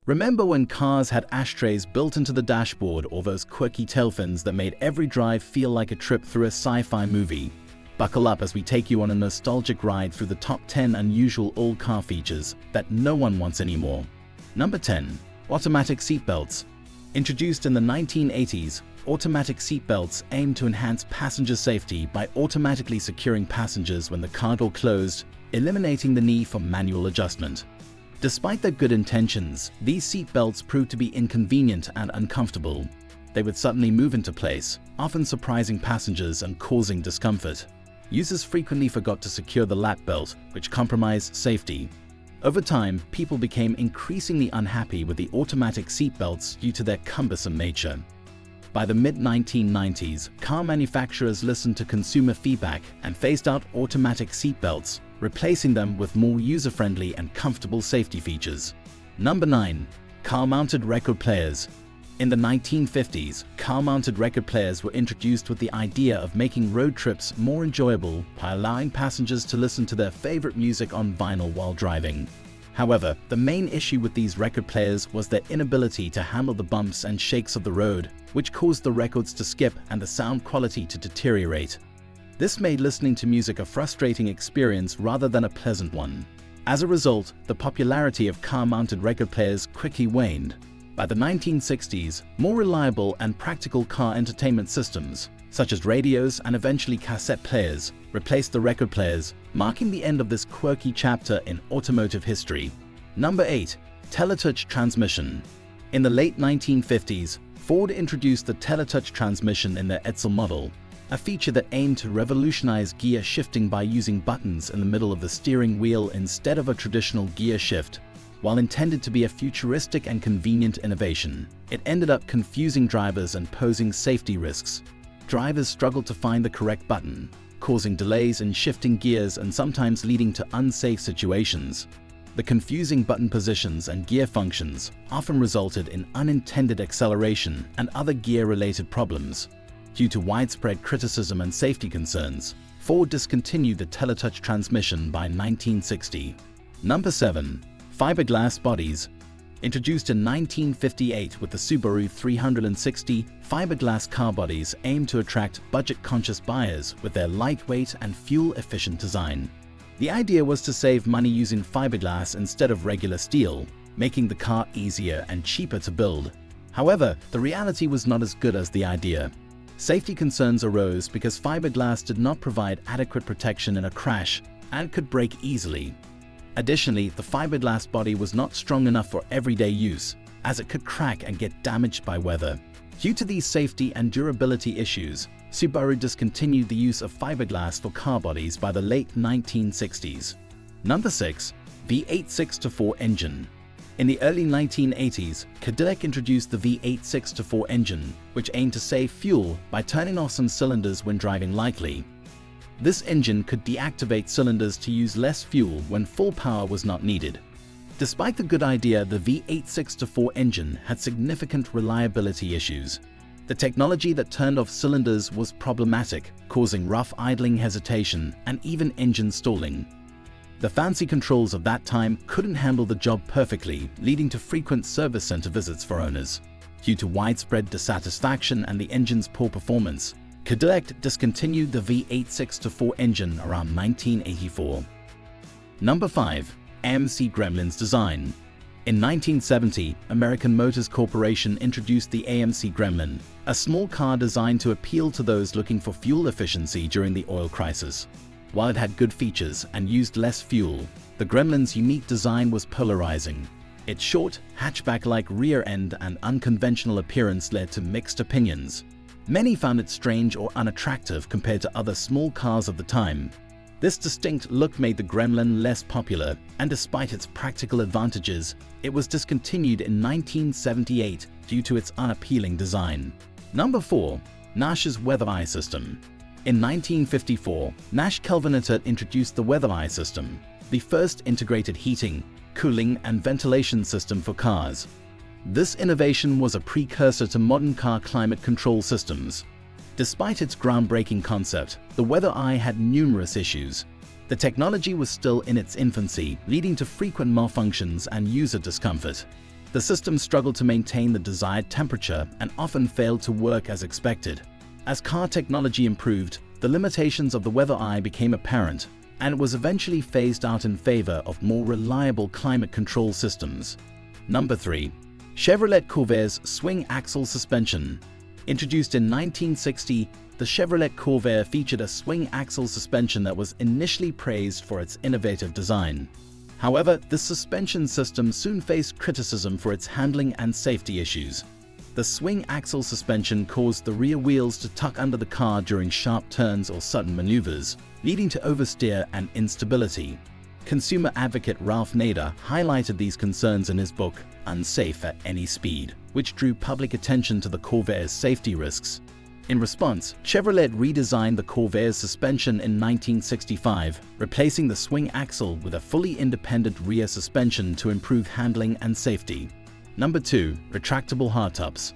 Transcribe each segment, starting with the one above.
Remember when cars had ashtrays built into the dashboard or those quirky tail fins that made every drive feel like a trip through a sci-fi movie? Buckle up as we take you on a nostalgic ride through the top 10 unusual old car features that no one wants anymore. Number 10. Automatic seatbelts. Introduced in the 1980s, automatic seatbelts aim to enhance passenger safety by automatically securing passengers when the car door closed, eliminating the need for manual adjustment. Despite their good intentions, these seatbelts proved to be inconvenient and uncomfortable. They would suddenly move into place, often surprising passengers and causing discomfort. Users frequently forgot to secure the lap belt, which compromised safety. Over time, people became increasingly unhappy with the automatic seatbelts due to their cumbersome nature. By the mid-1990s, car manufacturers listened to consumer feedback and phased out automatic seatbelts, replacing them with more user-friendly and comfortable safety features. Number 9. Car-mounted record players. In the 1950s, car-mounted record players were introduced with the idea of making road trips more enjoyable by allowing passengers to listen to their favorite music on vinyl while driving. However, the main issue with these record players was their inability to handle the bumps and shakes of the road, which caused the records to skip and the sound quality to deteriorate. This made listening to music a frustrating experience rather than a pleasant one. As a result, the popularity of car-mounted record players quickly waned. By the 1960s, more reliable and practical car entertainment systems, such as radios and eventually cassette players, replaced the record players, marking the end of this quirky chapter in automotive history. Number 8. Teletouch transmission. In the late 1950s, Ford introduced the teletouch transmission in their Edsel model, a feature that aimed to revolutionize gear shifting by using buttons in the middle of the steering wheel instead of a traditional gear shift. While intended to be a futuristic and convenient innovation, it ended up confusing drivers and posing safety risks. Drivers struggled to find the correct button, causing delays in shifting gears and sometimes leading to unsafe situations. The confusing button positions and gear functions often resulted in unintended acceleration and other gear-related problems. Due to widespread criticism and safety concerns, Ford discontinued the teletouch transmission by 1960. Number 7. Fiberglass bodies. Introduced in 1958 with the Subaru 360, fiberglass car bodies aim to attract budget-conscious buyers with their lightweight and fuel-efficient design. The idea was to save money using fiberglass instead of regular steel, making the car easier and cheaper to build. However, the reality was not as good as the idea. Safety concerns arose because fiberglass did not provide adequate protection in a crash and could break easily. Additionally, the fiberglass body was not strong enough for everyday use, as it could crack and get damaged by weather. Due to these safety and durability issues, Subaru discontinued the use of fiberglass for car bodies by the late 1960s. Number 6. V8 6-4 engine. In the early 1980s, Cadillac introduced the V8 6-4 engine, which aimed to save fuel by turning off some cylinders when driving lightly. This engine could deactivate cylinders to use less fuel when full power was not needed. Despite the good idea, the V8 6-4 engine had significant reliability issues. The technology that turned off cylinders was problematic, causing rough idling hesitation and even engine stalling. The fancy controls of that time couldn't handle the job perfectly, leading to frequent service center visits for owners. Due to widespread dissatisfaction and the engine's poor performance, Cadillac discontinued the V8 6-4 engine around 1984. Number 5. AMC Gremlins design. In 1970, American Motors Corporation introduced the AMC Gremlin, a small car designed to appeal to those looking for fuel efficiency during the oil crisis. While it had good features and used less fuel, the Gremlin's unique design was polarizing. Its short, hatchback-like rear end and unconventional appearance led to mixed opinions. Many found it strange or unattractive compared to other small cars of the time. This distinct look made the Gremlin less popular, and despite its practical advantages, it was discontinued in 1978 due to its unappealing design. Number 4. Nash's Weather Eye System. In 1954, Nash Kelvinator introduced the Weather Eye System, the first integrated heating, cooling, and ventilation system for cars. This innovation was a precursor to modern car climate control systems. Despite its groundbreaking concept, the Weather Eye had numerous issues. The technology was still in its infancy, leading to frequent malfunctions and user discomfort. The system struggled to maintain the desired temperature and often failed to work as expected. As car technology improved, the limitations of the weather eye became apparent, and it was eventually phased out in favor of more reliable climate control systems. Number 3. Chevrolet Corvair's swing axle suspension. Introduced in 1960, the Chevrolet Corvair featured a swing axle suspension that was initially praised for its innovative design. However, this suspension system soon faced criticism for its handling and safety issues. The swing axle suspension caused the rear wheels to tuck under the car during sharp turns or sudden maneuvers, leading to oversteer and instability. Consumer advocate Ralph Nader highlighted these concerns in his book, Unsafe at Any Speed, which drew public attention to the Corvair's safety risks. In response, Chevrolet redesigned the Corvair's suspension in 1965, replacing the swing axle with a fully independent rear suspension to improve handling and safety. Number 2. Retractable hardtops.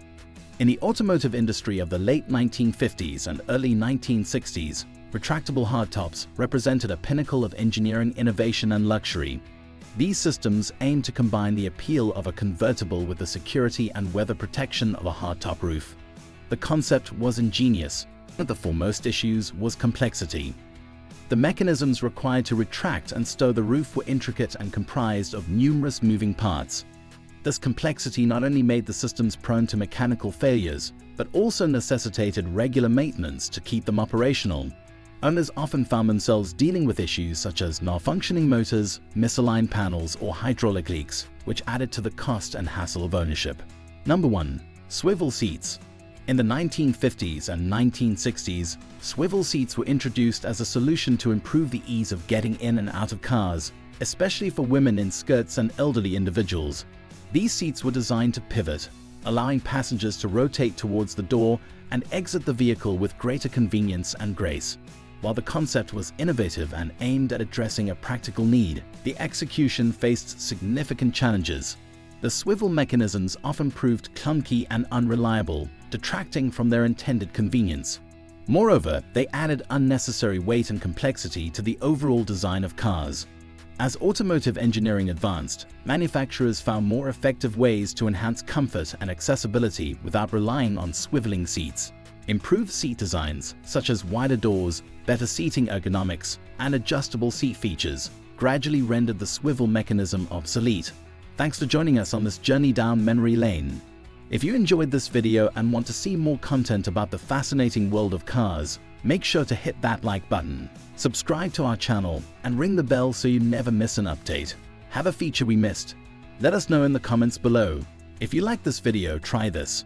In the automotive industry of the late 1950s and early 1960s, retractable hardtops represented a pinnacle of engineering innovation and luxury. These systems aimed to combine the appeal of a convertible with the security and weather protection of a hardtop roof. The concept was ingenious, but the foremost issues was complexity. The mechanisms required to retract and stow the roof were intricate and comprised of numerous moving parts. This complexity not only made the systems prone to mechanical failures, but also necessitated regular maintenance to keep them operational. Owners often found themselves dealing with issues such as malfunctioning motors, misaligned panels, or hydraulic leaks, which added to the cost and hassle of ownership. Number 1. Swivel seats. In the 1950s and 1960s, swivel seats were introduced as a solution to improve the ease of getting in and out of cars, especially for women in skirts and elderly individuals. These seats were designed to pivot, allowing passengers to rotate towards the door and exit the vehicle with greater convenience and grace. While the concept was innovative and aimed at addressing a practical need, the execution faced significant challenges. The swivel mechanisms often proved clunky and unreliable, detracting from their intended convenience. Moreover, they added unnecessary weight and complexity to the overall design of cars. As automotive engineering advanced, manufacturers found more effective ways to enhance comfort and accessibility without relying on swiveling seats. Improved seat designs, such as wider doors, better seating ergonomics, and adjustable seat features, gradually rendered the swivel mechanism obsolete. Thanks for joining us on this journey down memory lane. If you enjoyed this video and want to see more content about the fascinating world of cars, make sure to hit that like button, subscribe to our channel, and ring the bell so you never miss an update. Have a feature we missed? Let us know in the comments below. If you like this video, try this.